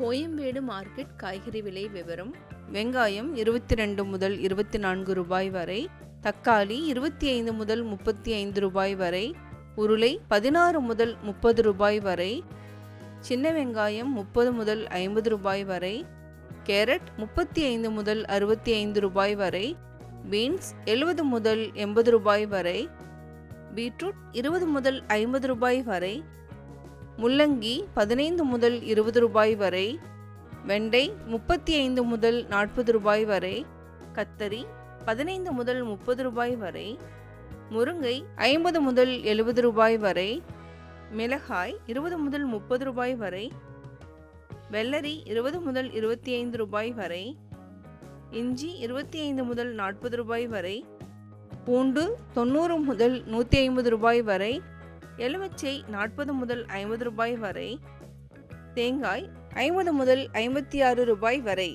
Koyambedu market காய்கறி விலை விவரம். வெங்காயம் 22 முதல் 24 ரூபாய் வரை, தக்காளி 25 முதல் 35 ரூபாய் வரை, உருளை 16 முதல் 30 ரூபாய் வரை, சின்ன வெங்காயம் 30 முதல் 50 ரூபாய் வரை, கேரட் 35 முதல் 65 ரூபாய் வரை, பீன்ஸ் 70 முதல் 80 ரூபாய் வரை, பீட்ரூட் 20 முதல் 50 ரூபாய் வரை, முள்ளங்கி 15 முதல் 20 ரூபாய் வரை, வெண்டை 35 முதல் 40 ரூபாய் வரை, கத்தரி 15 முதல் 30 ரூபாய் வரை, முருங்கை 50 முதல் 70 ரூபாய் வரை, மிளகாய் 20 முதல் 30 ரூபாய் வரை, வெள்ளரி 20 முதல் 25 ரூபாய் வரை, இஞ்சி 25 முதல் 40 ரூபாய் வரை, பூண்டு 90 முதல் 150 ரூபாய் வரை, எலுமிச்சை 40 முதல் 50 ரூபாய் வரை, தேங்காய் 50 முதல் 56 ரூபாய் வரை.